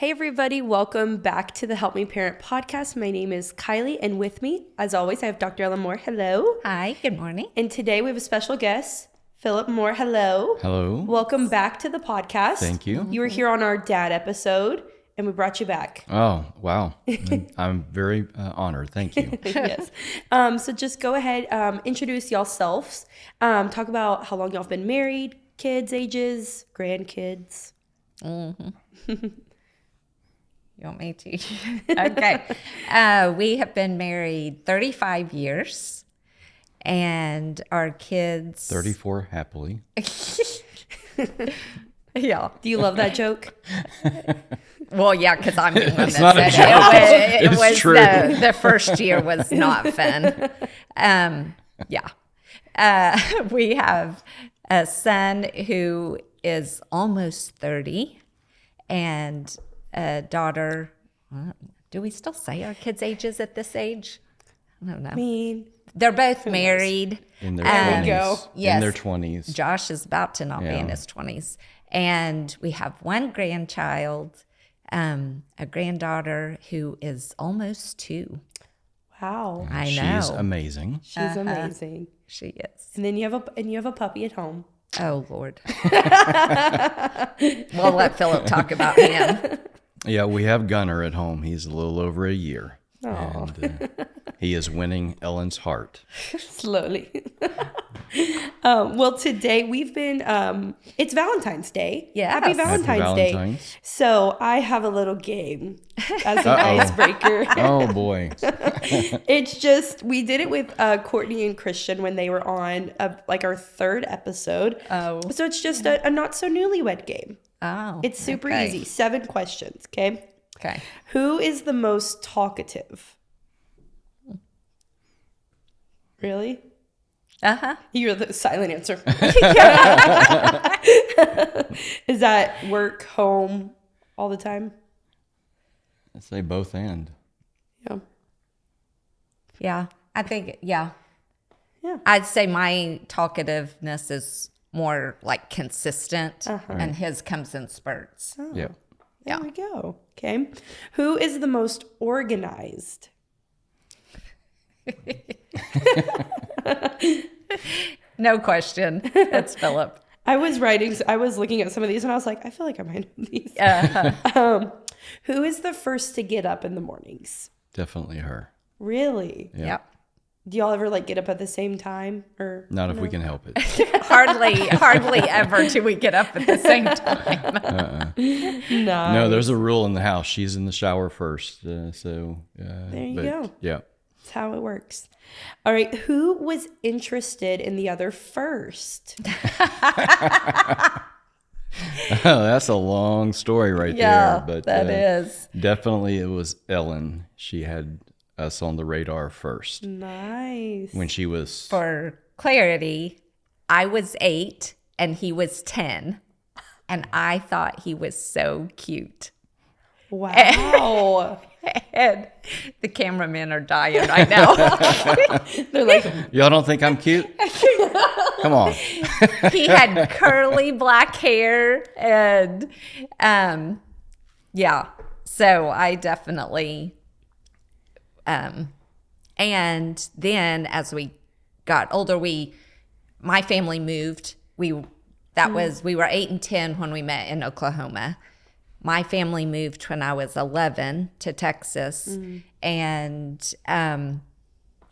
Hey everybody, welcome back to the Help Me Parent podcast. My name is Kiley, and with me, as always, I have Dr. Ellen Moore. Hello. Hi, good morning. And today we have a special guest, Phillip Moore. Hello. Hello. Welcome back to the podcast. Thank you. You were here on our dad episode, and we brought you back. Oh, wow. I'm very honored. Thank you. Yes. So just go ahead, introduce yourselves, talk about how long y'all have been married, kids' ages, grandkids. You want me to? Okay. We have been married 35 years, and our kids... 34 happily. Yeah. Do you love that joke? Well, yeah, because I'm the one that It's not a said joke. it It's was true. the first year was not fun. We have a son who is almost 30 and a daughter. Do we still say our kids' ages at this age? I don't know. I mean, They're both married. In their There 20s. we go. Yes. In their 20s. Josh is about to not be in Yeah. his 20s. And we have one grandchild, a granddaughter who is almost 2. wow. I know. She's amazing. She's amazing. She is. And then you have a puppy at home. Oh, Lord. We'll let Phillip talk about him. Yeah, we have Gunner at home. He's a little over a year. Aw. And he is winning Ellen's heart. Slowly. Well, today we've been, it's Valentine's Day. Yes. Happy Happy Valentine's Day. Valentine's. So I have a little game as an Uh-oh. icebreaker. Oh, boy. It's just, we did it with Courtney and Christian when they were on like our 3rd episode. Oh. So it's just a not so newlywed game. Oh. It's super okay. easy. 7 questions. Okay. Okay. Who is the most talkative? Really? Uh-huh. You're the silent answer. Is that work, home, all the time? I say both and. Yeah. Yeah. I think, yeah. Yeah. I'd say my talkativeness is more like consistent, and his comes in spurts. Oh, Yeah. There Yeah. we go. Okay. Who is the most organized? No question. That's Phillip. I was looking at some of these and I was like, I feel like I might know these. Who is the first to get up in the mornings? Definitely her. Really? Yeah. Yep. Do y'all ever like get up at the same time or Not if we can help it. Hardly ever do we get up at the same time. no? No, there's a rule in the house. She's in the shower first. There you go. Yeah. That's how it works. All right. Who was interested in the other first? That's a long story right Yeah, there. But that is. Definitely it was Ellen. She had us on the radar first Nice. when she was For clarity, I was 8 and he was 10, and I thought he was so cute. Wow. And the cameramen are dying right now. They're like, Y'all don't think I'm cute? Come on. He had curly black hair, and yeah. So I definitely and then as we got older, my family moved. We were 8 and 10 when we met in Oklahoma. My family moved when I was 11 to Texas, and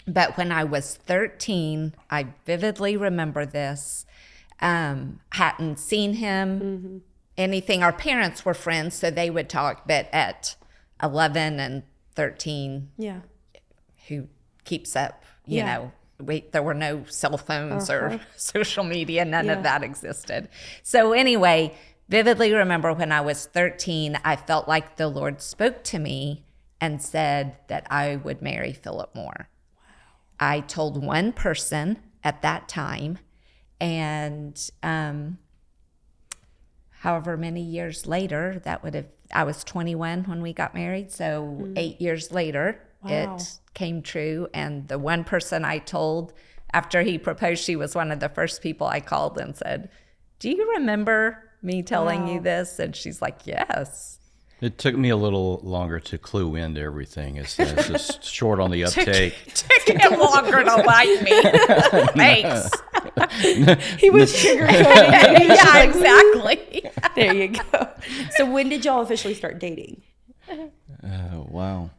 but when I was 13, I vividly remember this. Hadn't seen him, anything. Our parents were friends, so they would talk, but at 11 and 13, yeah. who keeps up, you Yeah. know, there were no cell phones or social media. None Yeah. of that existed. So anyway, vividly remember when I was 13, I felt like the Lord spoke to me and said that I would marry Phillip Moore. I told one person at that time, and however many years later, I was 21 when we got married, so 8 years later, Wow. it came true. And the one person I told after he proposed, she was one of the first people I called and said, "Do you remember me telling you this?" And she's like, "Yes." It took me a little longer to clue into everything. It's just short on the uptake. Took him longer to like me. Thanks. He was sugarcoating. Yeah, exactly. There you go. So when did y'all officially start dating? Wow.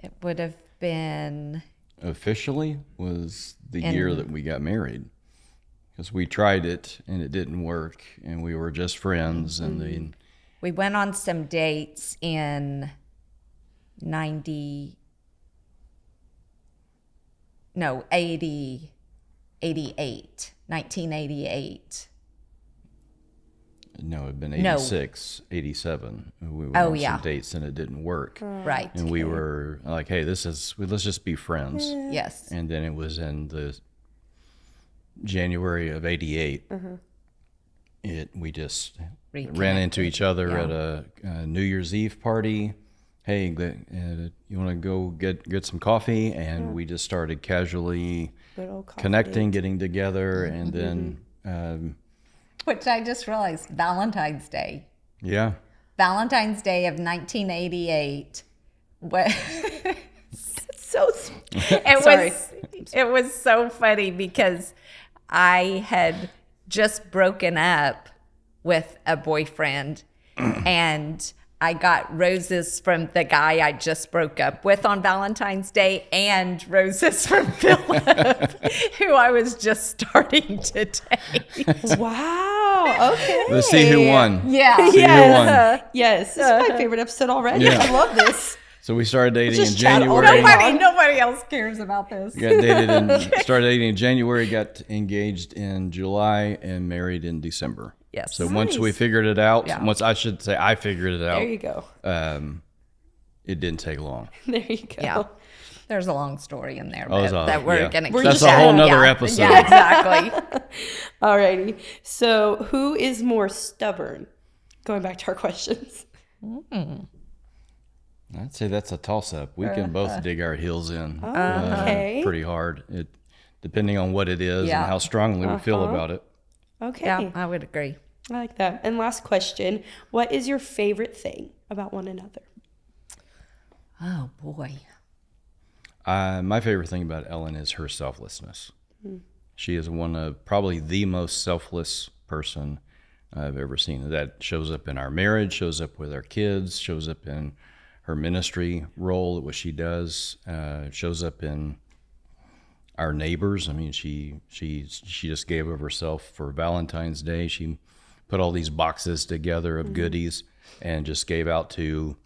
It would have been Officially was the year that we got married. Because we tried it and it didn't work, and we were just friends. And then we went on some dates in 88, 1988. no, it'd been 86, 87. We were Oh, on yeah. some dates and it didn't work. Right. And we were like, hey, let's just be friends. Yes. And then it was in the January of 88. We just ran into each other at a New Year's Eve party. Hey, you want to go get some coffee? And we just started casually connecting, getting together, and then Which I just realized, Valentine's Day. yeah. Valentine's Day of 1988. So It was so funny because I had just broken up with a boyfriend and I got roses from the guy I just broke up with on Valentine's Day and roses from Philip, who I was just starting to date. wow. Okay. Let's see who won. Yeah. See who won. Yes. This is my favorite episode already. Yeah. I love this. So we started dating Just in chat all January. day long. Nobody else cares about this. Got dated and started dating in January, got engaged in July, and married in December. Yes. So once we figured it out, Yeah. once I should say I figured it out, There you go. it didn't take long. There you go. Yeah. There's a long story in there Oh, that we're yeah. going to We're That's just a whole nother yeah. episode. Yeah, exactly. Alrighty. So who is more stubborn? Going back to our questions. I'd say that's a toss-up. We can both dig our heels in Okay. pretty hard. It depending on what it is Yeah. and how strongly we feel about it. Okay. Yeah, I would agree. I like that. And last question. What is your favorite thing about one another? Oh, boy. My favorite thing about Ellen is her selflessness. She is one of probably the most selfless person I've ever seen. That shows up in our marriage, shows up with our kids, shows up in her ministry role, what she does, shows up in our neighbors. I mean, she just gave of herself for Valentine's Day. She put all these boxes together of goodies and just gave out to.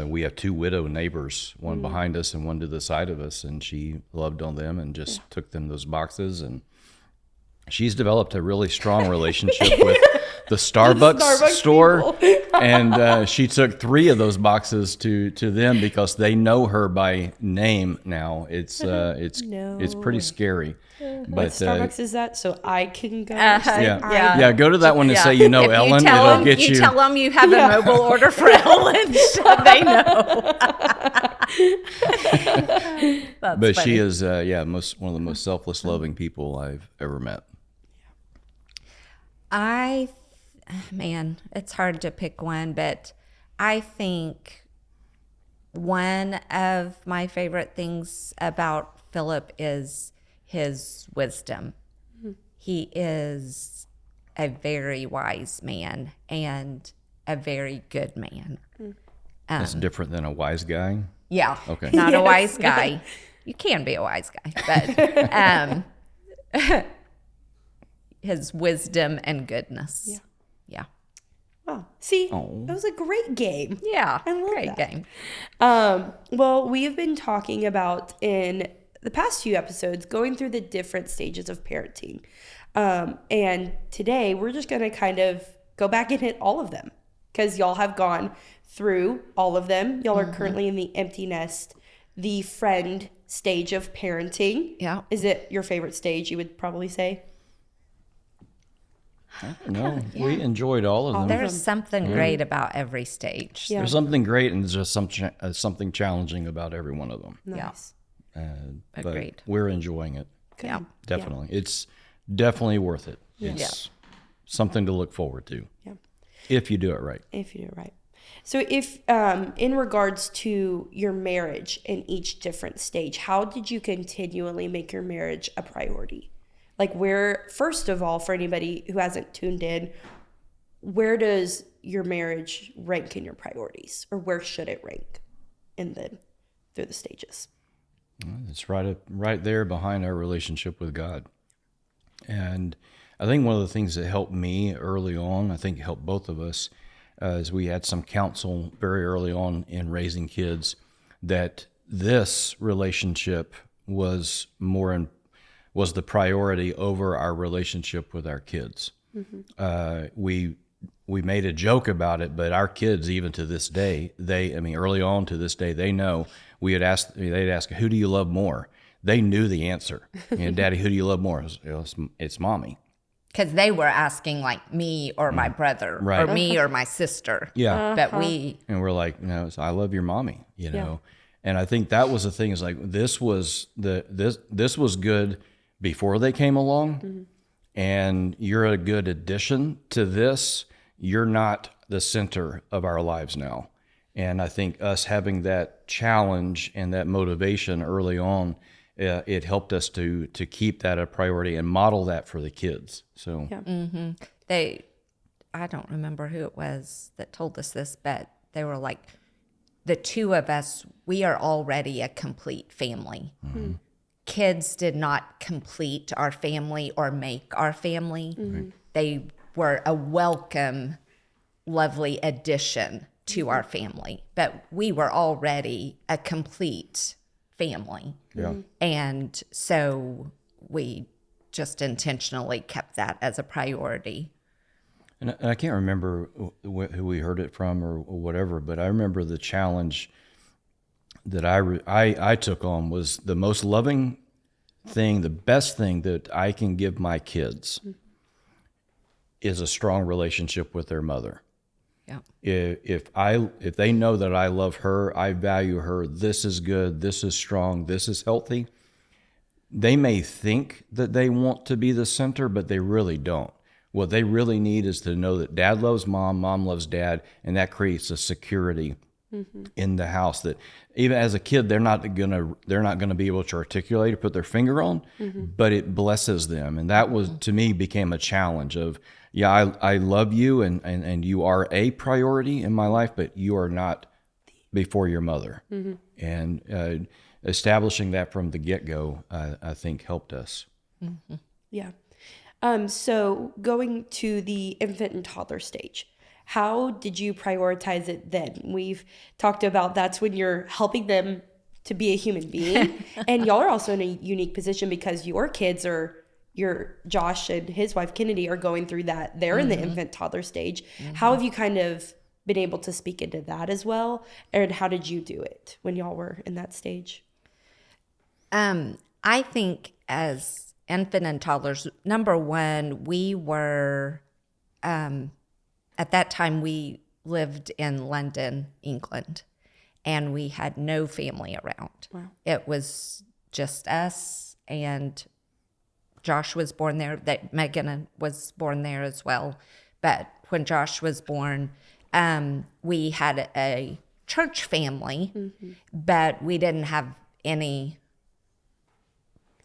We have two widow neighbors, one behind us and one to the side of us, and she loved on them and just took them those boxes. And she's developed a really strong relationship with the Starbucks store, and she took 3 of those boxes to them because they know her by name now. It's pretty scary. What But Starbucks is that? So I can go. yeah, go to that one and say you know If Ellen. tell It'll them, get you. tell them you have a mobile order for Ellen. So they know. That's But funny. she is one of the most selfless, loving people I've ever met. Man, it's hard to pick one, but I think one of my favorite things about Philip is his wisdom. He is a very wise man and a very good man. That's different than a wise guy. Yeah. Okay. Not a wise guy. You can be a wise guy, but his wisdom and goodness. Yeah. Yeah. Wow. See, it was a great game. Yeah. I love Great that. game. Well, we have been talking about in the past few episodes going through the different stages of parenting. And today we're just going to kind of go back and hit all of them because y'all have gone through all of them. Y'all are currently in the empty nest, the friend stage of parenting. Yeah. Is it your favorite stage, you would probably say? No, we enjoyed all of them. There's something great about every stage. Yeah. There's something great and there's just something challenging about every one of them. Nice. But Agreed. we're enjoying it. Good. Yeah. Definitely. It's definitely worth it. It's something to look forward to. Yeah. If you do it right. If you do it right. So if, in regards to your marriage in each different stage, how did you continually make your marriage a priority? Like where, first of all, for anybody who hasn't tuned in, where does your marriage rank in your priorities, or where should it rank through the stages? It's right there behind our relationship with God. And I think one of the things that helped me early on, I think it helped both of us, is we had some counsel very early on in raising kids that this relationship was the priority over our relationship with our kids. We made a joke about it, but our kids, even to this day, early on to this day, they know they'd ask, who do you love more? They knew the answer. Daddy, who do you love more? It's mommy. Because they were asking like me or my brother Right. or me or my sister. Yeah. But And we're like, I love your mommy, And I think that was the thing, is like, this was good before they came along, and you're a good addition to this. You're not the center of our lives now. And I think us having that challenge and that motivation early on, it helped us to keep that a priority and model that for the kids. So I don't remember who it was that told us this, but they were like, the two of us, we are already a complete family. Kids did not complete our family or make our family. They were a welcome, lovely addition to our family, but we were already a complete family. Yeah. And so we just intentionally kept that as a priority. And I can't remember who we heard it from or whatever, but I remember the challenge that I took on was the most loving thing, the best thing that I can give my kids is a strong relationship with their mother. Yeah. If they know that I love her, I value her, this is good, this is strong, this is healthy, they may think that they want to be the center, but they really don't. What they really need is to know that dad loves mom, mom loves dad, and that creates a security in the house that even as a kid they're not gonna be able to articulate or put their finger on, but it blesses them. And that was, to me, became a challenge of, I love you and you are a priority in my life, but you are not before your mother. And establishing that from the get-go, I think helped us. Yeah. So going to the infant and toddler stage, how did you prioritize it then? We've talked about that's when you're helping them to be a human being. And y'all are also in a unique position because your kids Josh and his wife Kennedy are going through that. They're in the infant toddler stage. How have you kind of been able to speak into that as well? And how did you do it when y'all were in that stage? I think as infant and toddlers, number one, we were, at that time we lived in London, England, and we had no family around. Wow. It was just us, and Josh was born there. That Megan was born there as well. But when Josh was born, we had a church family, but we didn't have any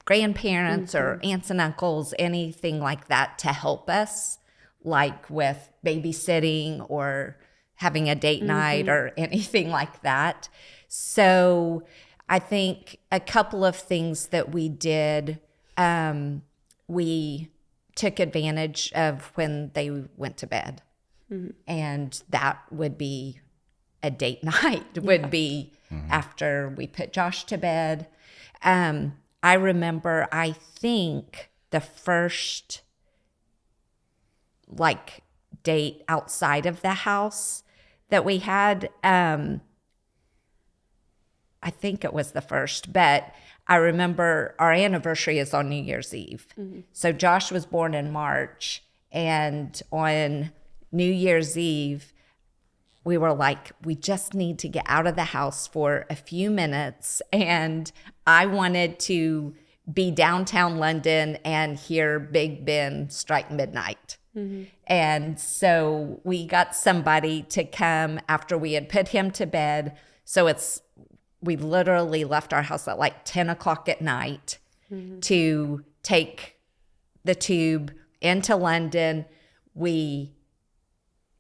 grandparents or aunts and uncles, anything like that to help us, like with babysitting or having a date night or anything like that. So I think a couple of things that we did, we took advantage of when they went to bed. And that would be a date night, would be after we put Josh to bed. I remember, I think the first date outside of the house that we had, I think it was the first, but I remember our anniversary is on New Year's Eve. So Josh was born in March, and on New Year's Eve, we were like, we just need to get out of the house for a few minutes. And I wanted to be downtown London and hear Big Ben strike midnight. And so we got somebody to come after we had put him to bed. So we literally left our house at like 10 o'clock at night to take the tube into London. We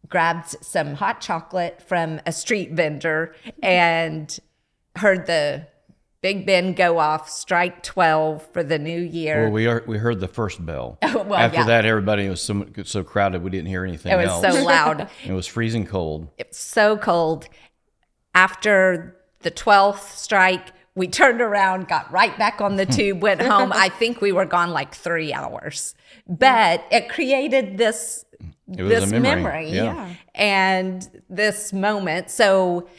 grabbed some hot chocolate from a street vendor and heard the Big Ben go off, strike 12 for the new year. Well, we heard the first bell. Well, After yeah. that, everybody was so crowded we didn't hear anything It was else. so loud. It was freezing cold. It was so cold. After the 12th strike, we turned around, got right back on the tube, went home. I think we were gone like 3 hours. But it created this memory Yeah. and this moment. So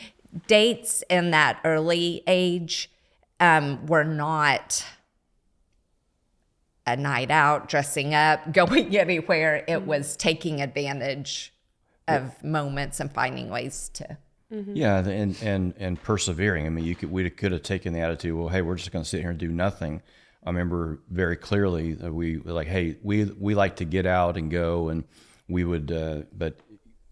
dates in that early age were not a night out, dressing up, going anywhere. It was taking advantage of moments and finding ways to. Yeah, and persevering. I mean, we could have taken the attitude, well, hey, we're just going to sit here and do nothing. I remember very clearly that we were like, hey, we like to get out and go, and we would. But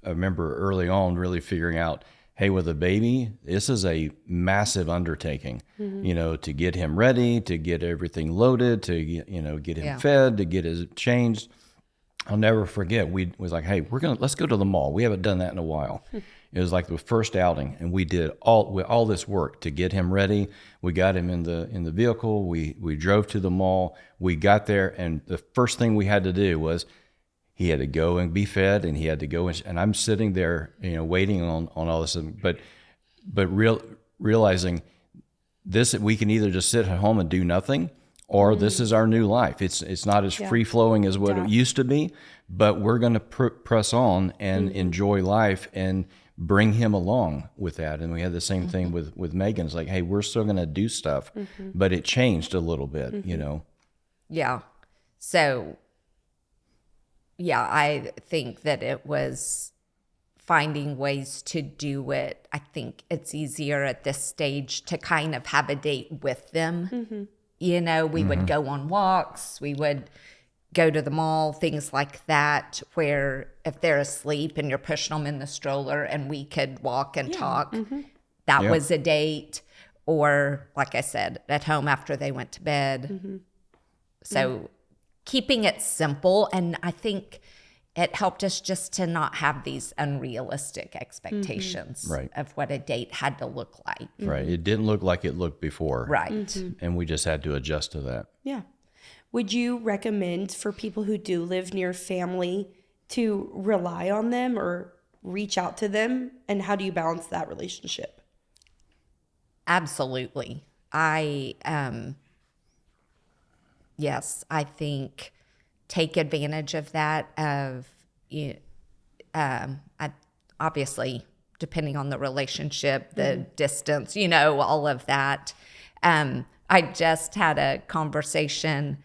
I remember early on really figuring out, hey, with a baby, this is a massive undertaking. To get him ready, to get everything loaded, to get him fed, to get his changed. I'll never forget. We was like, hey, let's go to the mall. We haven't done that in a while. It was like the first outing, and we did all this work to get him ready. We got him in the vehicle. We drove to the mall. We got there, and the first thing we had to do was he had to go and be fed, and he had to go and I'm sitting there, waiting on all this. But realizing this, we can either just sit at home and do nothing, or this is our new life. It's not as free flowing as what it used to be, but we're going to press on and enjoy life and bring him along with that. And we had the same thing with Megan. It's like, hey, we're still going to do stuff, but it changed a little bit, Yeah. So, yeah, I think that it was finding ways to do it. I think it's easier at this stage to kind of have a date with them. We would go on walks, we would go to the mall, things like that, where if they're asleep and you're pushing them in the stroller and we could walk and talk, that was a date. Or, like I said, at home after they went to bed. So keeping it simple, and I think it helped us just to not have these unrealistic expectations of what a date had to look like. Right. It didn't look like it looked before. Right. And we just had to adjust to that. Yeah. Would you recommend for people who do live near family to rely on them or reach out to them? And how do you balance that relationship? Absolutely. Yes, I think take advantage of that. Obviously, depending on the relationship, the distance, all of that. I just had a conversation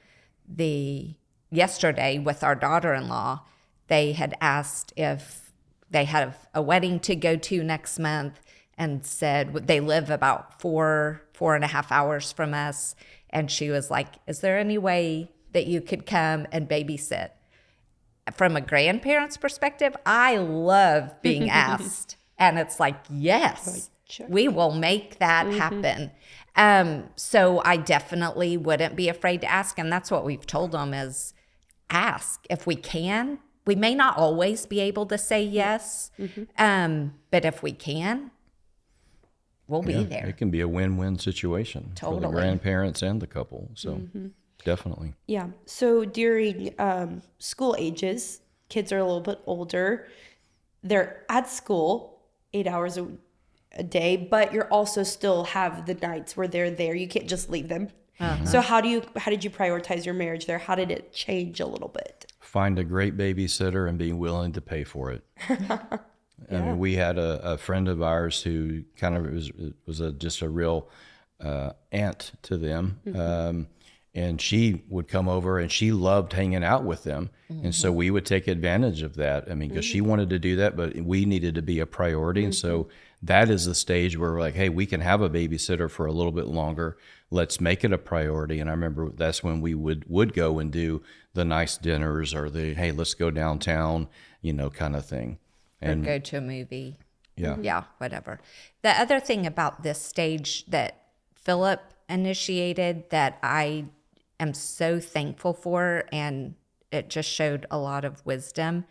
yesterday with our daughter-in-law. They had asked if they have a wedding to go to next month, and said they live about 4.5 hours from us. And she was like, is there any way that you could come and babysit? From a grandparent's perspective, I love being asked. And it's like, yes, we will make that happen. So I definitely wouldn't be afraid to ask. And that's what we've told them is ask if we can. We may not always be able to say yes, but if we can, we'll be there. It can be a win-win situation for the grandparents and the couple. So definitely. Yeah. So during school ages, kids are a little bit older. They're at school 8 hours a day, but you're also still have the nights where they're there. You can't just leave them. So how did you prioritize your marriage there? How did it change a little bit? Find a great babysitter and be willing to pay for it. I mean, we had a friend of ours who kind of was just a real aunt to them. And she would come over and she loved hanging out with them. And so we would take advantage of that. I mean, because she wanted to do that, but we needed to be a priority. And so that is the stage where we're like, hey, we can have a babysitter for a little bit longer. let's make it a priority. And I remember that's when we would go and do the nice dinners or the, hey, let's go downtown, kind of thing. And go to a movie. Yeah. Yeah, whatever. The other thing about this stage that Philip initiated that I am so thankful for, and it just showed a lot of wisdom.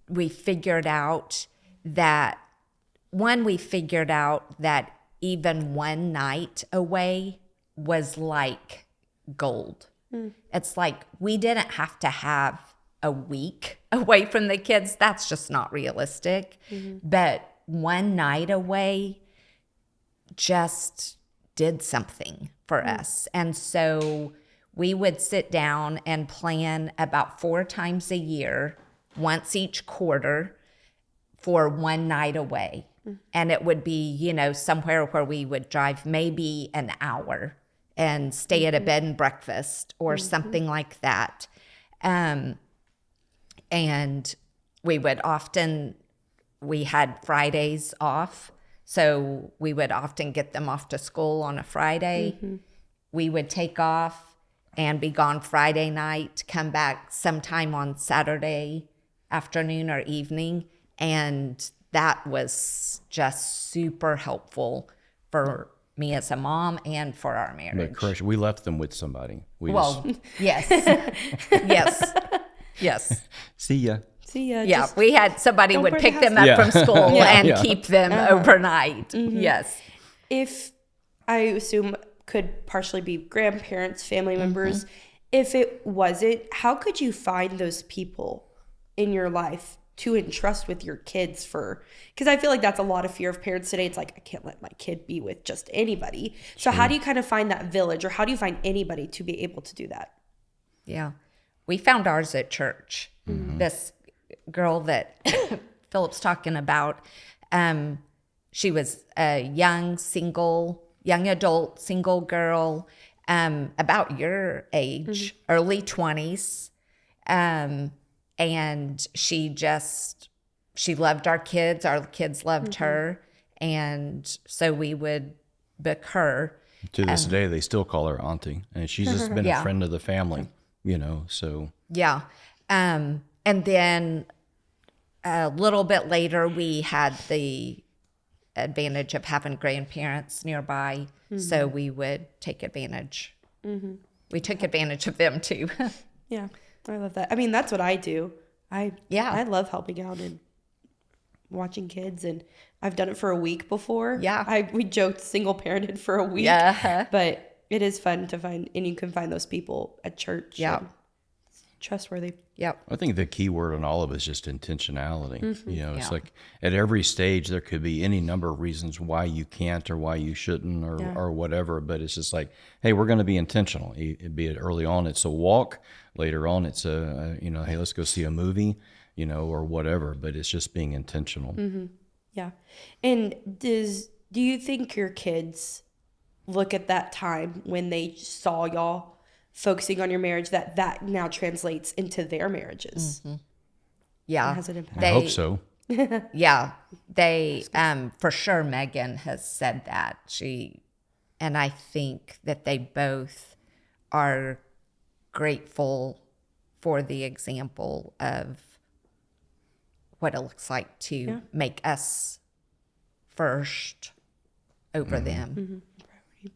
We figured out that even one night away was like gold. It's like we didn't have to have a week away from the kids. That's just not realistic. But one night away just did something for us. And so we would sit down and plan about 4 times a year, once each quarter, for one night away. And it would be, somewhere where we would drive maybe an hour and stay at a bed and breakfast or something like that. And we had Fridays off. So we would often get them off to school on a Friday. We would take off and be gone Friday night, come back sometime on Saturday afternoon or evening. And that was just super helpful for me as a mom and for our marriage. But correction, we left them with somebody. Yes. Yes. See ya. Yeah, we had somebody would pick them up from school and keep them overnight. Yes. If I assume could partially be grandparents, family members, if it wasn't, how could you find those people in your life to entrust with your kids because I feel like that's a lot of fear of parents today. It's like, I can't let my kid be with just anybody. So how do you kind of find that village, or how do you find anybody to be able to do that? Yeah. We found ours at church. This girl that Philip's talking about, she was a young adult, single girl, about your age, early 20s. And she loved our kids loved her. And so we would book her. To this day, they still call her auntie. And she's just been a friend of the family, so. Yeah. And then a little bit later, we had the advantage of having grandparents nearby. So we would take advantage. We took advantage of them too. Yeah. I love that. I mean, that's what I do. I love helping out and watching kids, and I've done it for a week before. Yeah. We joked single parented for a week. Yeah. But it is fun to find, and you can find those people at church. Yeah. Trustworthy. Yep. I think the key word on all of it is just intentionality. It's like at every stage there could be any number of reasons why you can't or why you shouldn't or whatever, but it's just like, hey, we're going to be intentional. Be it early on, it's a walk. Later on, it's hey, let's go see a movie, or whatever. But it's just being intentional. Yeah. And do you think your kids look at that time when they saw y'all focusing on your marriage, that now translates into their marriages? Yeah. Has it impacted? I hope so. Yeah. They, for sure, Megan has said that. And I think that they both are grateful for the example of what it looks like to make us first over them.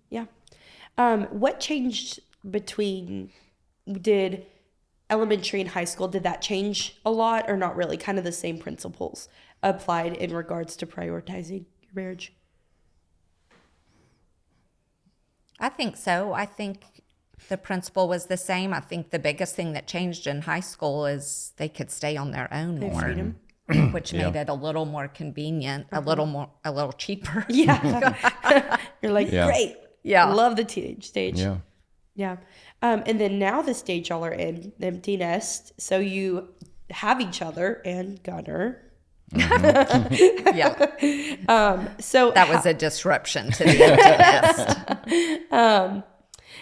Yeah. What changed did elementary and high school, did that change a lot or not really? Kind of the same principles applied in regards to prioritizing your marriage? I think so. I think the principle was the same. I think the biggest thing that changed in high school is they could stay on their own more, freedom. Which made it a little more convenient, a little cheaper. Yeah. You're like, great. Yeah. Love the teenage stage. Yeah. Yeah. And then now the stage y'all are in, empty nest. So you have each other and Gunner. Yeah. So that was a disruption to the empty nest.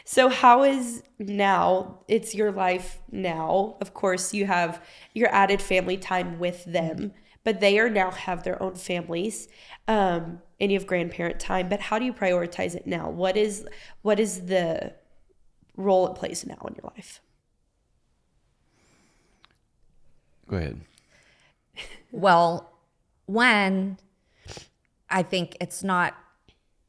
So how is now, it's your life now. Of course, you have your added family time with them, but they are now have their own families. any of grandparent time, but how do you prioritize it now? What is the role it plays now in your life? Go ahead. Well, one, I think it's not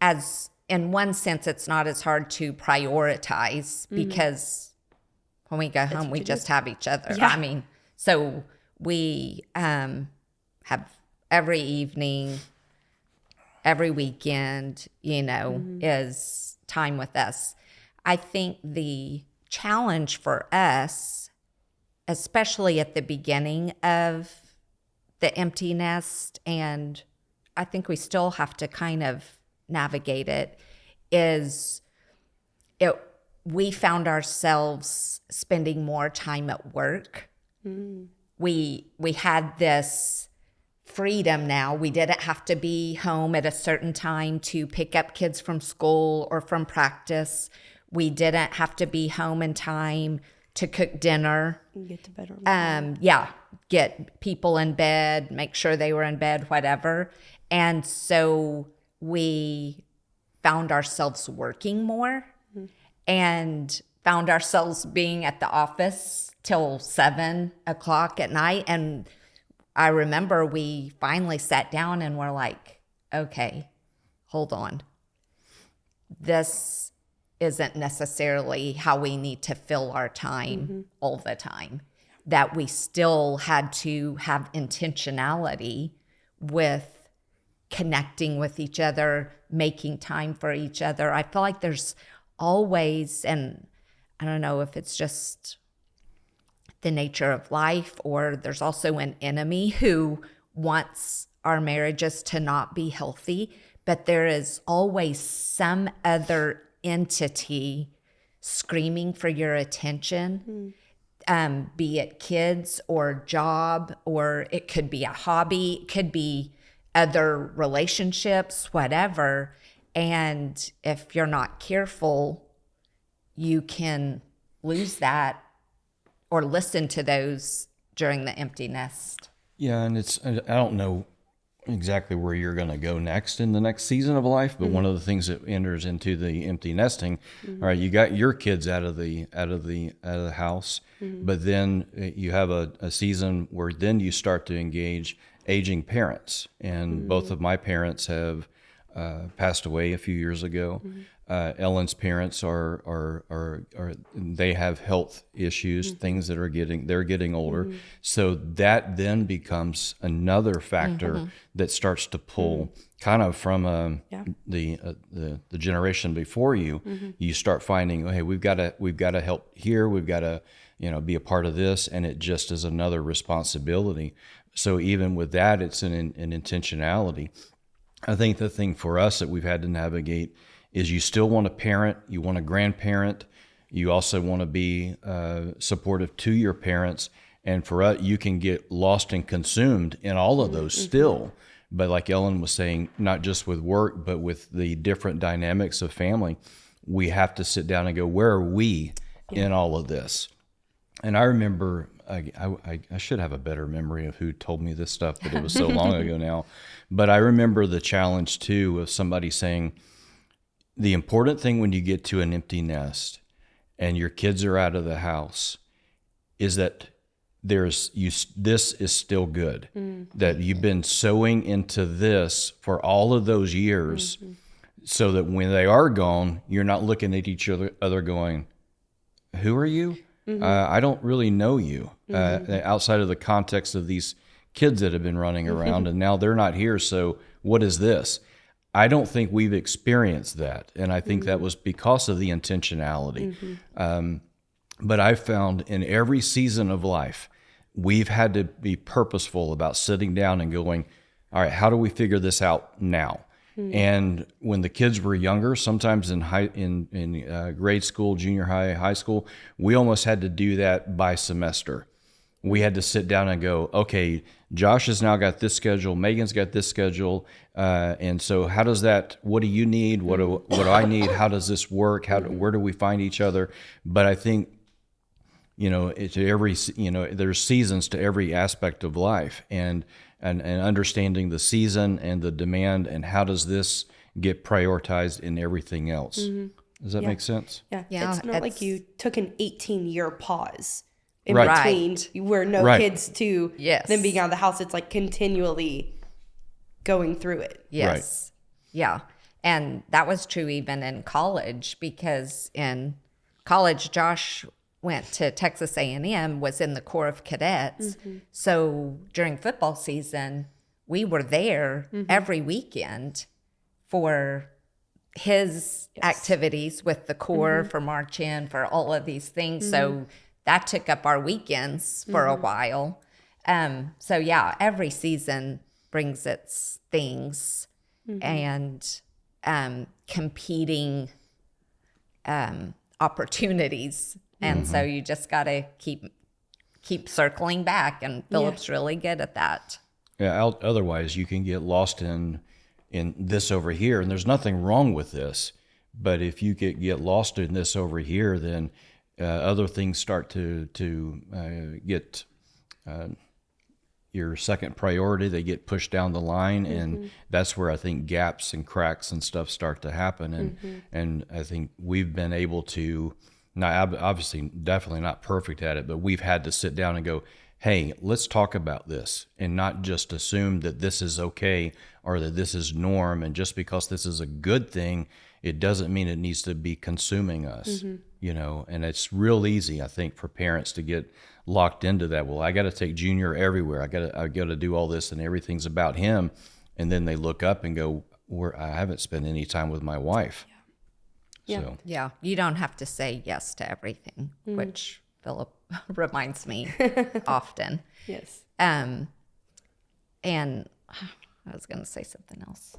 as, in one sense, it's not as hard to prioritize because when we go home, we just have each other. Yeah. I mean, so we have every evening, every weekend, is time with us. I think the challenge for us, especially at the beginning of the empty nest, and I think we still have to kind of navigate it, we found ourselves spending more time at work. We had this freedom now. We didn't have to be home at a certain time to pick up kids from school or from practice. We didn't have to be home in time to cook dinner. And get to bed early. Get people in bed, make sure they were in bed, whatever. And so we found ourselves working more and found ourselves being at the office till 7 o'clock at night. And I remember we finally sat down and were like, okay, hold on. This isn't necessarily how we need to fill our time all the time. That we still had to have intentionality with connecting with each other, making time for each other. I feel like there's always, and I don't know if it's just the nature of life or there's also an enemy who wants our marriages to not be healthy, but there is always some other entity screaming for your attention. Be it kids or job, or it could be a hobby, it could be other relationships, whatever. And if you're not careful, you can lose that or listen to those during the empty nest. Yeah, and I don't know exactly where you're going to go next in the next season of life, but one of the things that enters into the empty nesting, all right, you got your kids out of the house, but then you have a season where then you start to engage aging parents, and both of my parents have passed away a few years ago. Ellen's parents are they have health issues, things that they're getting older. So that then becomes another factor that starts to pull kind of from the generation before you. You start finding, hey, we've got to help here. We've got to be a part of this, and it just is another responsibility. So even with that, it's an intentionality. I think the thing for us that we've had to navigate is you still want a parent, you want a grandparent, you also want to be supportive to your parents. And for us, you can get lost and consumed in all of those still. But like Ellen was saying, not just with work, but with the different dynamics of family, we have to sit down and go, where are we in all of this? And I remember, I should have a better memory of who told me this stuff, but it was so long ago now. But I remember the challenge too of somebody saying, the important thing when you get to an empty nest and your kids are out of the house is that this is still good, that you've been sowing into this for all of those years, so that when they are gone, you're not looking at each other going, who are you? I don't really know you outside of the context of these kids that have been running around and now they're not here. So what is this? I don't think we've experienced that. And I think that was because of the intentionality. But I've found in every season of life, we've had to be purposeful about sitting down and going, all right, how do we figure this out now? And when the kids were younger, sometimes in grade school, junior high, high school, we almost had to do that by semester. We had to sit down and go, okay, Josh has now got this schedule, Megan's got this schedule, and so how does that? What do you need? What do I need? How does this work? Where do we find each other? But I think to every, there's seasons to every aspect of life, and understanding the season and the demand, and how does this get prioritized in everything else. Does that make sense? Yeah. Yeah, It's not like you took an 18-year pause in Right. between where no Right. kids to Yes. them being out of the house. It's like continually going through it. Yes. Yeah. And that was true even in college, because in college, Josh went to Texas A&M, was in the Corps of Cadets. So during football season, we were there every weekend for his activities with the Corps, for March In, for all of these things. So that took up our weekends for a while. So yeah, every season brings its things and competing opportunities. And so you just got to keep circling back, and Philip's really good at that. Yeah. Otherwise, you can get lost in this over here, and there's nothing wrong with this. But if you get lost in this over here, then other things start to get your second priority. They get pushed down the line, and that's where I think gaps and cracks and stuff start to happen. And I think we've been able to, not obviously, definitely not perfect at it, but we've had to sit down and go, hey, let's talk about this, and not just assume that this is okay or that this is norm. And just because this is a good thing, it doesn't mean it needs to be consuming us, and it's real easy, I think, for parents to get locked into that. Well, I got to take Junior everywhere. I got to do all this, and everything's about him. And then they look up and go, I haven't spent any time with my wife. Yeah. So, Yeah, you don't have to say yes to everything, which Philip reminds me often. Yes. And I was going to say something else.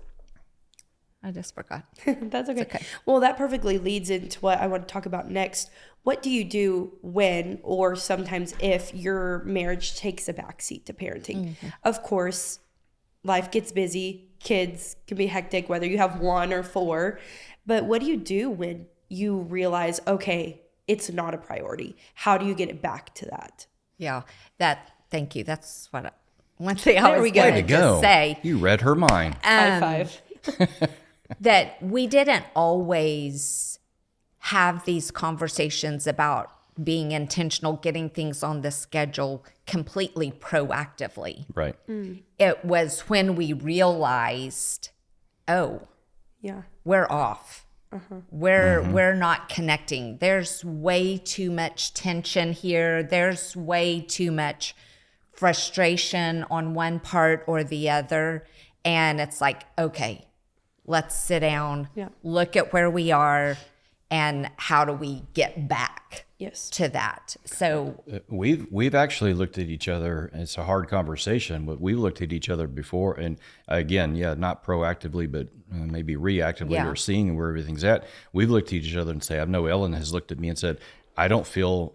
I just forgot. That's okay. okay. Well, that perfectly leads into what I want to talk about next. What do you do when, or sometimes if, your marriage takes a backseat to parenting? Of course, life gets busy. Kids can be hectic, whether you have 1 or 4. But what do you do when you realize, okay, it's not a priority? How do you get it back to that? Yeah, thank you. That's what one thing I There was we go. going way to to go. just say. You read her mind. High five. That we didn't always have these conversations about being intentional, getting things on the schedule completely proactively. Right. It was when we realized, oh, Yeah. we're off. We're not connecting. There's way too much tension here. There's way too much frustration on one part or the other. And it's like, okay, let's sit down, look at where we are, and how do we get back to that. So We've actually looked at each other, and it's a hard conversation, but we looked at each other before, and again, not proactively, but maybe reactively, or seeing where everything's at. We've looked at each other and say, I know Ellen has looked at me and said, I don't feel,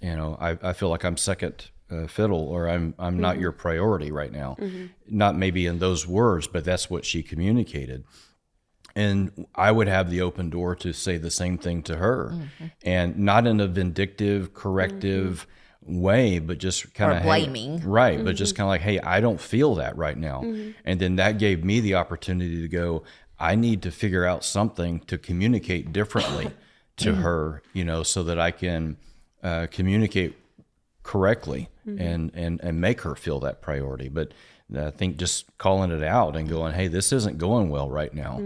I feel like I'm second fiddle, or I'm not your priority right now. Not maybe in those words, but that's what she communicated. And I would have the open door to say the same thing to her, and not in a vindictive, corrective way, but just kind of blaming. Right. But just kind of like, hey, I don't feel that right now. And then that gave me the opportunity to go, I need to figure out something to communicate differently to her, so that I can communicate correctly and make her feel that priority. But I think just calling it out and going, hey, this isn't going well right now.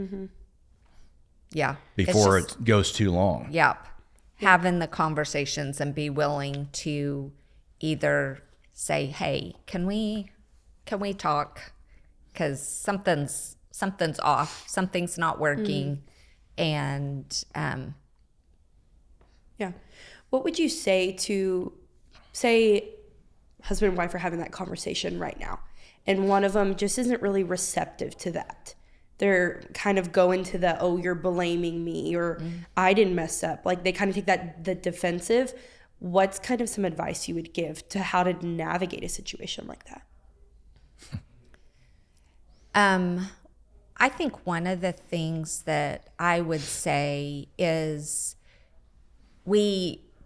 yeah. Before it goes too long. Yep. Having the conversations and be willing to either say, hey, can we talk? Because something's off, something's not working. And Yeah. What would you say to, say, husband and wife are having that conversation right now, and one of them just isn't really receptive to that? They're kind of going to the, oh, you're blaming me, or I didn't mess up. Like, they kind of take the defensive. What's kind of some advice you would give to how to navigate a situation like that? I think one of the things that I would say is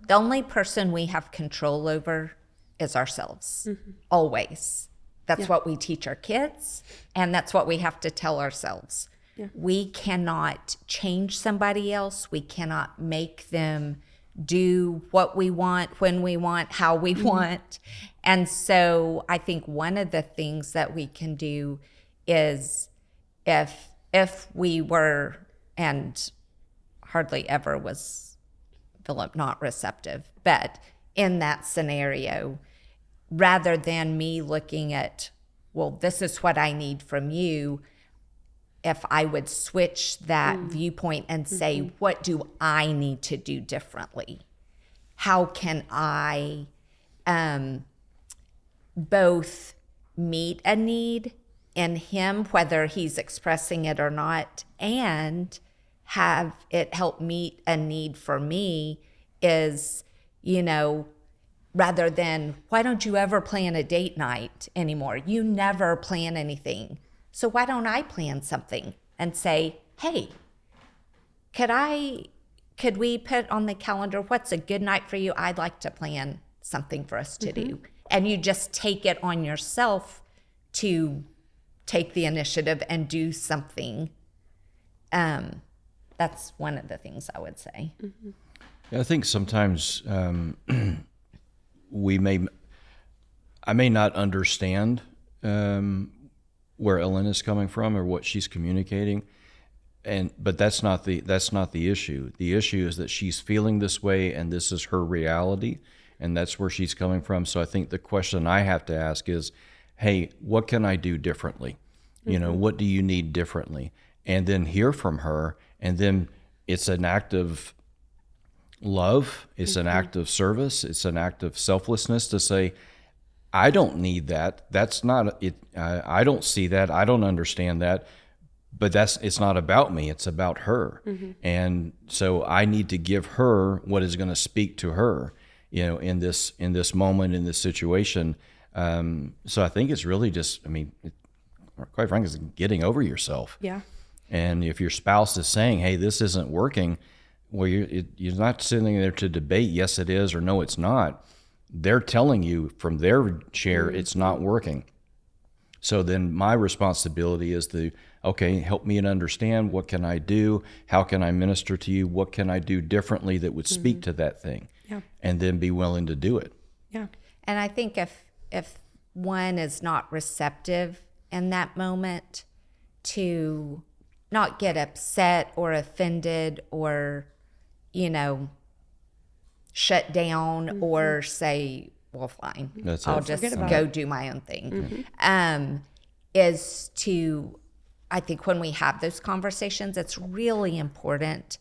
The only person we have control over is ourselves, always. That's what we teach our kids, and that's what we have to tell ourselves. Yeah. We cannot change somebody else. We cannot make them do what we want, when we want, how we want. And so I think one of the things that we can do is if we were, and hardly ever was Philip not receptive, but in that scenario, rather than me looking at, well, this is what I need from you, if I would switch that viewpoint and say, what do I need to do differently? How can I both meet a need in him, whether he's expressing it or not, and have it help meet a need for me is, rather than, why don't you ever plan a date night anymore? You never plan anything. So why don't I plan something and say, hey, could we put on the calendar, what's a good night for you? I'd like to plan something for us to do. And you just take it on yourself to take the initiative and do something. That's one of the things I would say. Yeah, I think sometimes I may not understand where Ellen is coming from or what she's communicating, but that's not the issue. The issue is that she's feeling this way, and this is her reality, and that's where she's coming from. So I think the question I have to ask is, hey, what can I do differently? What do you need differently? And then hear from her, and then it's an act of love, it's an act of service, it's an act of selflessness to say, I don't need that. That's not it. I don't see that. I don't understand that. But it's not about me. It's about her. And so I need to give her what is going to speak to her, in this moment, in this situation. So I think it's really just, quite frankly, it's getting over yourself. Yeah. And if your spouse is saying, hey, this isn't working, well, you're not sitting there to debate, yes, it is, or no, it's not. They're telling you from their chair it's not working. So then my responsibility is to, okay, help me and understand, what can I do? How can I minister to you? What can I do differently that would speak to that thing? Yeah. And then be willing to do it. Yeah. And I think if one is not receptive in that moment, to not get upset or offended or, shut down or say, well, fine, I'll just go do my own thing, is to, I think when we have those conversations, it's really important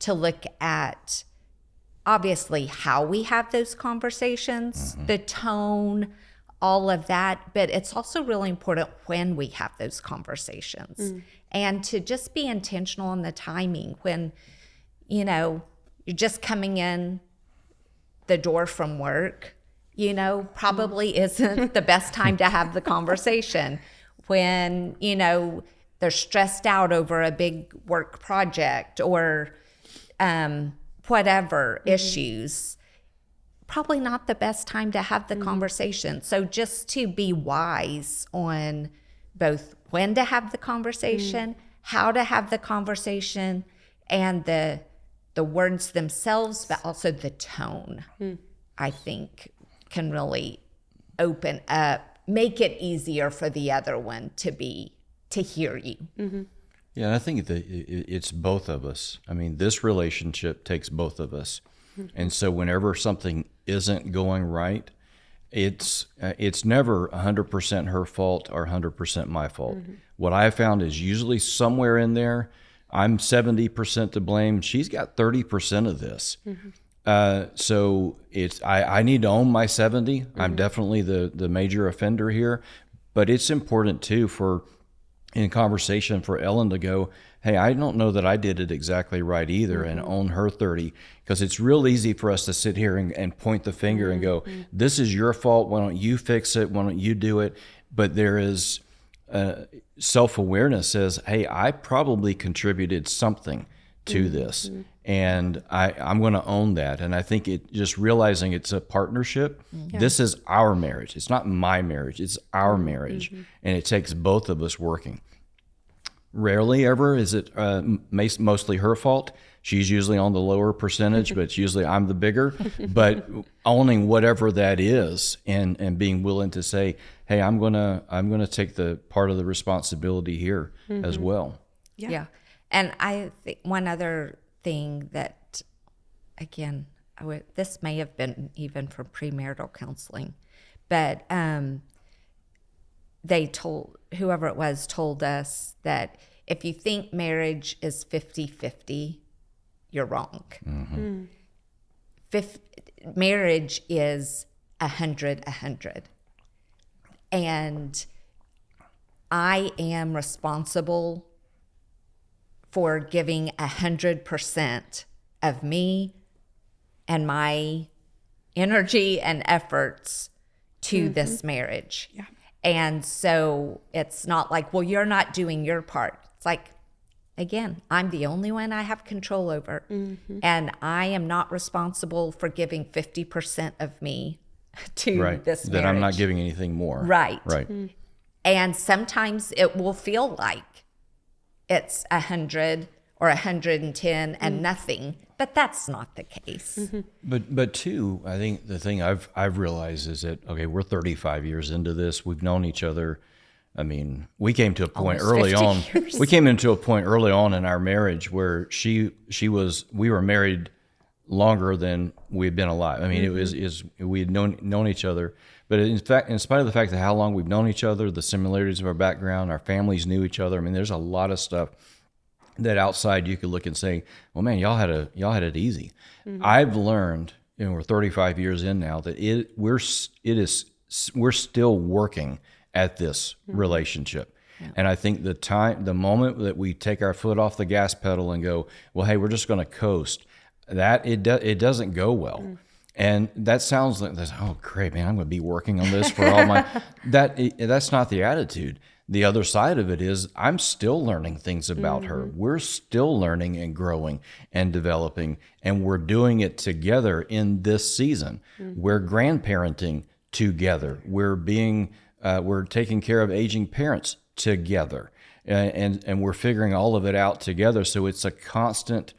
to look at, obviously, how we have those conversations, the tone, all of that, but it's also really important when we have those conversations, and to just be intentional in the timing when, you're just coming in the door from work, probably isn't the best time to have the conversation. When, they're stressed out over a big work project or whatever issues, probably not the best time to have the conversation. So just to be wise on both when to have the conversation, how to have the conversation, and the words themselves, but also the tone, I think can really open up, make it easier for the other one to hear you. Yeah, and I think it's both of us. This relationship takes both of us. And so whenever something isn't going right, it's never 100% her fault or 100% my fault. What I have found is usually somewhere in there, I'm 70% to blame. She's got 30% of this. So I need to own my 70. I'm definitely the major offender here, but it's important too in conversation for Ellen to go, hey, I don't know that I did it exactly right either, and own her 30, because it's real easy for us to sit here and point the finger and go, this is your fault. Why don't you fix it? Why don't you do it? But there is self-awareness says, hey, I probably contributed something to this. And I'm going to own that. And I think it just realizing it's a partnership. This is our marriage. It's not my marriage. It's our marriage. And it takes both of us working. Rarely ever is it mostly her fault. She's usually on the lower percentage, but it's usually I'm the bigger. But owning whatever that is and being willing to say, hey, I'm gonna take the part of the responsibility here as well. Yeah. And I think one other thing that, again, this may have been even from premarital counseling, but whoever it was told us that if you think marriage is 50-50, you're wrong. Marriage is 100-100. And I am responsible for giving 100% of me and my energy and efforts to this marriage. Yeah. And so it's not like, well, you're not doing your part. It's like, again, I'm the only one I have control over. And I am not responsible for giving 50% of me to this marriage. That I'm not giving anything more. Right. Right. And sometimes it will feel like it's 100 or 110 and nothing, but that's not the case. But too, I think the thing I've realized is that, okay, we're 35 years into this. We've known each other. I mean, we came to a point Almost 50 years. We came into a point early on in our marriage where we were married longer than we had been alive. I mean, we had known each other. But in fact, in spite of the fact that how long we've known each other, the similarities of our background, our families knew each other. I mean, there's a lot of stuff that outside you could look and say, well, man, y'all had it easy. I've learned, we're 35 years in now, that we're still working at this relationship. Yeah. And I think the moment that we take our foot off the gas pedal and go, well, hey, we're just going to coast, that it doesn't go well. And that sounds like, oh, great, man, I'm going to be working on this for all my, that's not the attitude. The other side of it is I'm still learning things about her. We're still learning and growing and developing, and we're doing it together in this season. We're grandparenting together. We're taking care of aging parents together, and we're figuring all of it out together. So it's a constant.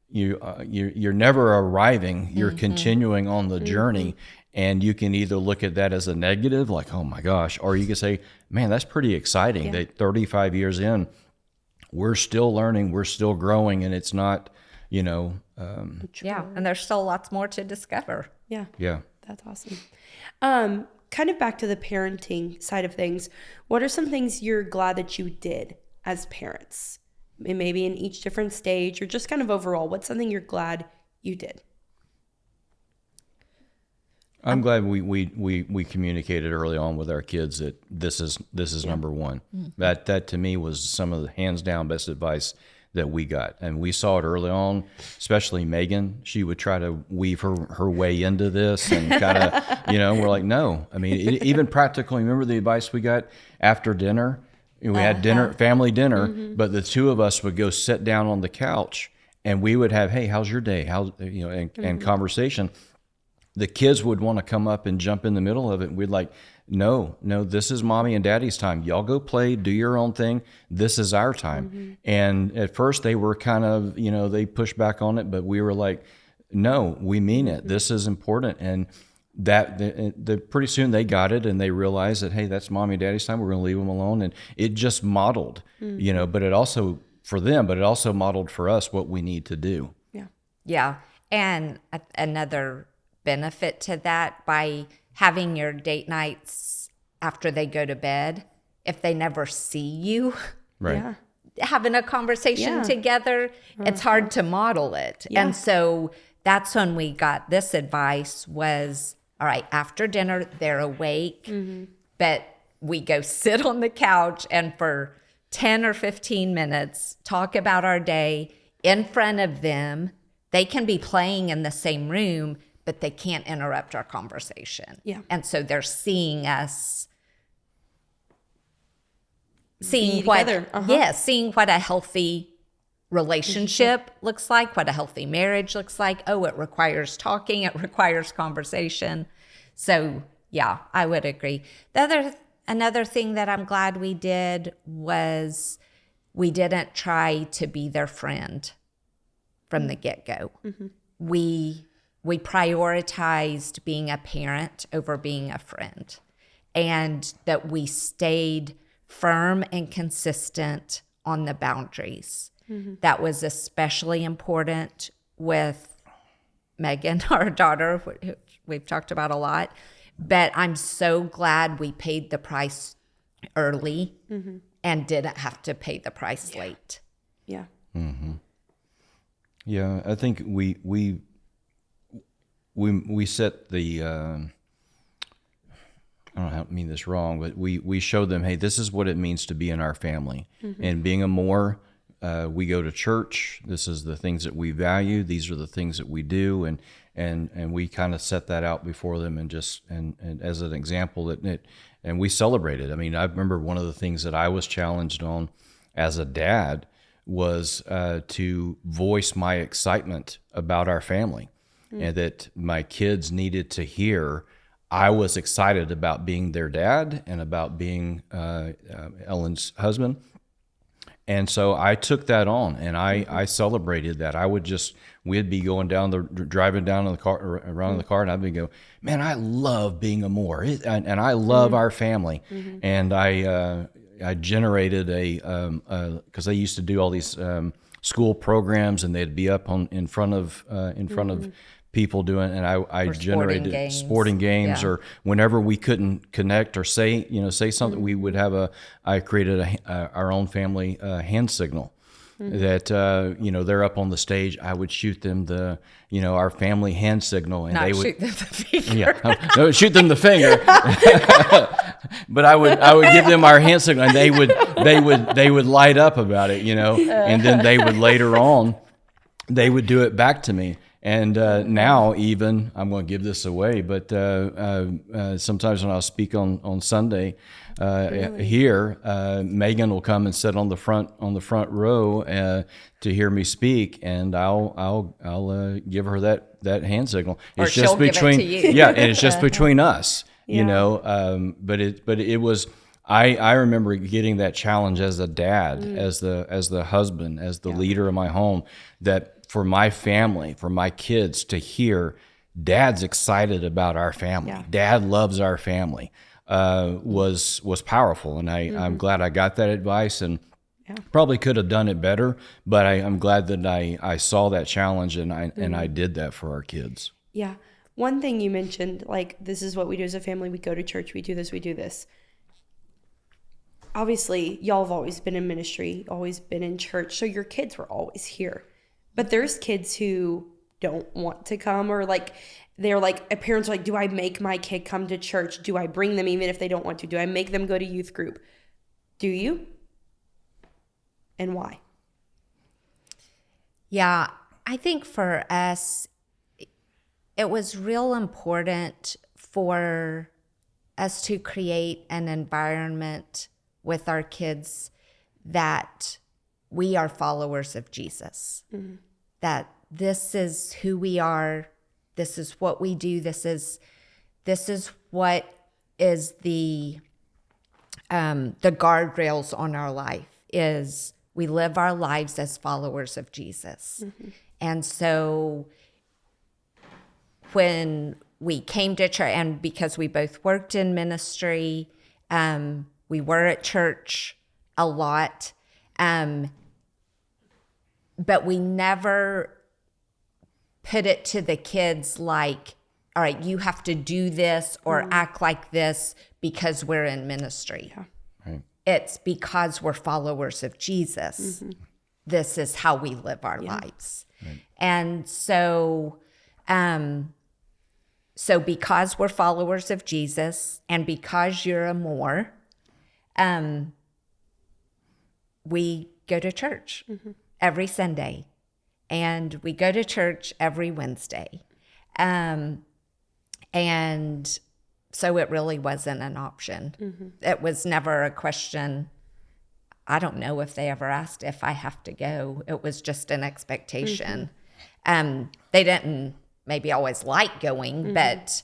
You're never arriving. You're continuing on the journey. And you can either look at that as a negative, like, oh my gosh, or you can say, man, that's pretty exciting that 35 years in, we're still learning, we're still growing, and it's not, Yeah, and there's still lots more to discover. Yeah. Yeah. That's awesome. Kind of back to the parenting side of things, what are some things you're glad that you did as parents? And maybe in each different stage or just kind of overall, what's something you're glad you did? I'm glad we communicated early on with our kids that this is number one. That to me was some of the hands down best advice that we got, and we saw it early on. Especially Megan, she would try to weave her way into this, and kind of we're like, no. I mean, even practically. Remember the advice we got after dinner? We had dinner, family dinner, but the two of us would go sit down on the couch, and we would have, hey, how's your day? And conversation. The kids would want to come up and jump in the middle of it. And we'd like, no, this is mommy and daddy's time. Y'all go play, do your own thing. This is our time. And at first they were kind of, they pushed back on it, but we were like, no, we mean it. This is important. And that pretty soon they got it, and they realized that, hey, that's mommy and daddy's time. We're going to leave them alone. And it just modeled, but it also for them, but it also modeled for us what we need to do. Yeah. Yeah. And another benefit to that, by having your date nights after they go to bed, if they never see you having a conversation together, it's hard to model it. And so that's when we got this advice was, all right, after dinner, they're awake, but we go sit on the couch and for 10 or 15 minutes, talk about our day in front of them. They can be playing in the same room, but they can't interrupt our conversation. Yeah. And so they're seeing us, seeing what a healthy relationship looks like, what a healthy marriage looks like. Oh, it requires talking, it requires conversation. So yeah, I would agree. Another thing that I'm glad we did was we didn't try to be their friend from the get-go. We prioritized being a parent over being a friend, and that we stayed firm and consistent on the boundaries. That was especially important with Megan, our daughter, which we've talked about a lot. But I'm so glad we paid the price early and didn't have to pay the price late. Yeah. Yeah, I think we set the I don't mean this wrong, but we showed them, hey, this is what it means to be in our family. And being a Moore, we go to church. This is the things that we value. These are the things that we do, and we kind of set that out before them, and as an example and we celebrated. I mean, I remember one of the things that I was challenged on as a dad was to voice my excitement about our family, and that my kids needed to hear I was excited about being their dad and about being Ellen's husband. And so I took that on, and I celebrated that. We'd be going driving down in the car, around in the car, and I'd be going, man, I love being a Moore, and I love our family. And I generated because they used to do all these school programs, and they'd be up in front of people doing, and I generated sporting games, or whenever we couldn't connect or say something, we would have I created our own family hand signal that they're up on the stage. I would shoot them our family hand signal, and Not they would shoot them the finger. no, shoot them the finger. But I would give them our hand signal, and they would light up about it, and then they would later on they would do it back to me. And now even, I'm going to give this away, but sometimes when I'll speak on Sunday here, Megan will come and sit on the front row to hear me speak, and I'll give her that hand signal. Or she'll give it to you. Yeah, and it's just between us, But it was. I remember getting that challenge as a dad, as the husband, as the leader of my home, that for my family, for my kids to hear, Dad's excited about our family. Yeah. Dad loves our family. Was powerful, and I'm glad I got that advice, and probably could have done it better, but I'm glad that I saw that challenge, and I did that for our kids. Yeah. One thing you mentioned, like, this is what we do as a family. We go to church. We do this. We do this. Obviously, y'all have always been in ministry, always been in church, so your kids were always here. But there's kids who don't want to come, or they're like, parents are like, do I make my kid come to church? Do I bring them even if they don't want to? Do I make them go to youth group? Do you? And why? Yeah, I think for us, it was real important for us to create an environment with our kids that we are followers of Jesus, that this is who we are, this is what we do, this is what is the guardrails on our life, is we live our lives as followers of Jesus. And so when we came to church, and because we both worked in ministry, we were at church a lot, but we never put it to the kids like, all right, you have to do this or act like this because we're in ministry. Yeah. Right. It's because we're followers of Jesus. This is how we live our lives. Right. And so because we're followers of Jesus, and because you're a Moore, we go to church every Sunday, and we go to church every Wednesday. And so it really wasn't an option. It was never a question, I don't know if they ever asked if I have to go. It was just an expectation. They didn't maybe always like going, but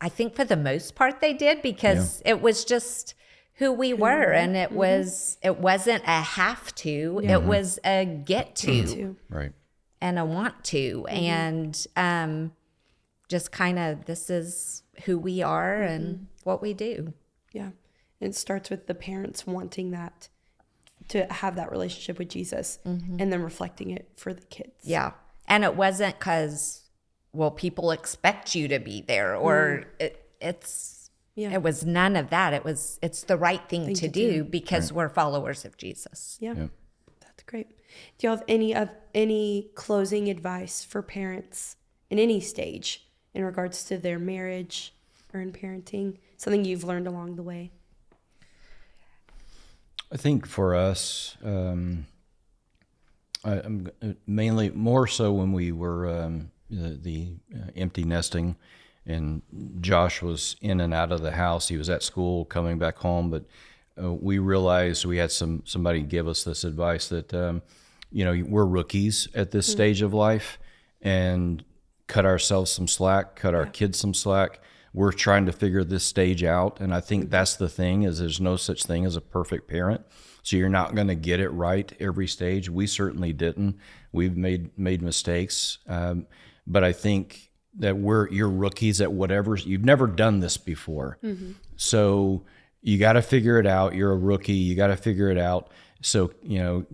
I think for the most part they did, because it was just who we were, and it wasn't a have to, it was a get to, Right. and a want to, and just kind of, this is who we are and what we do. Yeah. It starts with the parents wanting that, to have that relationship with Jesus, and then reflecting it for the kids. Yeah. And it wasn't because, well, people expect you to be there, or it was none of that. It's the right thing to do because we're followers of Jesus. Yeah. That's great. Do you have any closing advice for parents in any stage in regards to their marriage or in parenting? Something you've learned along the way? I think for us, mainly more so when we were the empty nesting, and Josh was in and out of the house. He was at school, coming back home, but we realized we had somebody give us this advice that we're rookies at this stage of life, and cut ourselves some slack, cut our kids some slack. We're trying to figure this stage out, and I think that's the thing, is there's no such thing as a perfect parent. So you're not going to get it right every stage. We certainly didn't. We've made mistakes, but I think that you're rookies at whatever. You've never done this before, so you got to figure it out. You're a rookie. You got to figure it out. So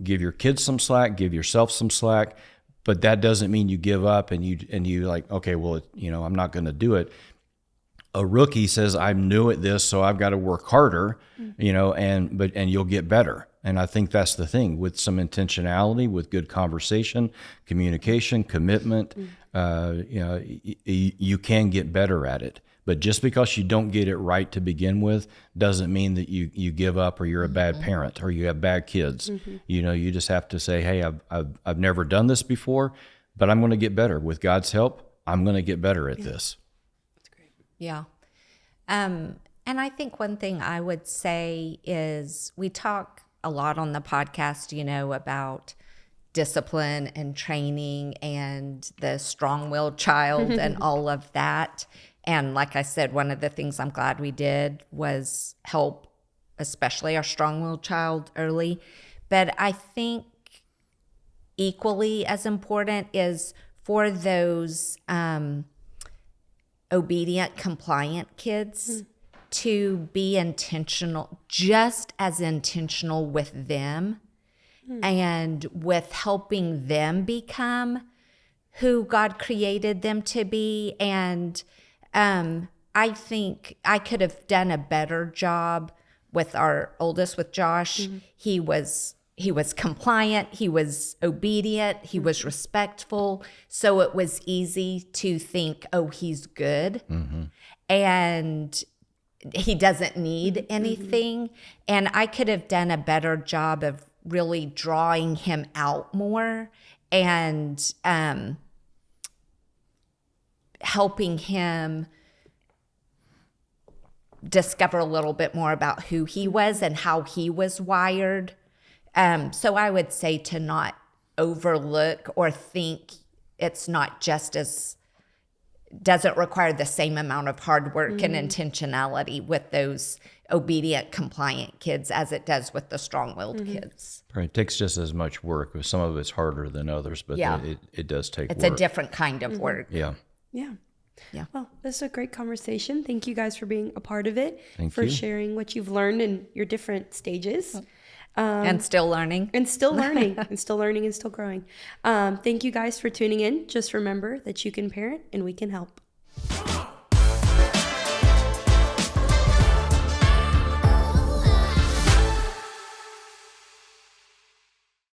give your kids some slack, give yourself some slack, but that doesn't mean you give up and you like, okay, well, I'm not going to do it. A rookie says, I'm new at this, so I've got to work harder, and you'll get better. And I think that's the thing, with some intentionality, with good conversation, communication, commitment, you can get better at it. But just because you don't get it right to begin with doesn't mean that you give up, or you're a bad parent, or you have bad kids. You just have to say, hey, I've never done this before, but I'm going to get better. With God's help, I'm going to get better at this. Yeah. And I think one thing I would say is, we talk a lot on the podcast, about discipline and training and the strong-willed child and all of that. And like I said, one of the things I'm glad we did was help, especially our strong-willed child, early. But I think equally as important is for those obedient, compliant kids to be intentional, just as intentional with them and with helping them become who God created them to be. And I think I could have done a better job with our oldest, with Josh. He was compliant, he was obedient, he was respectful. So it was easy to think, oh, he's good. And he doesn't need anything. And I could have done a better job of really drawing him out more and helping him discover a little bit more about who he was and how he was wired. So I would say to not overlook or think it's not just as, doesn't require the same amount of hard work and intentionality with those obedient, compliant kids as it does with the strong-willed kids. Right. It takes just as much work. Some of it's harder than others, but it does take work. It's a different kind of work. Yeah. Well, this is a great conversation. Thank you guys for being a part of it, for sharing what you've learned in your different stages. And still learning. And still learning. And still learning and still growing. Thank you guys for tuning in. Just remember that you can parent and we can help.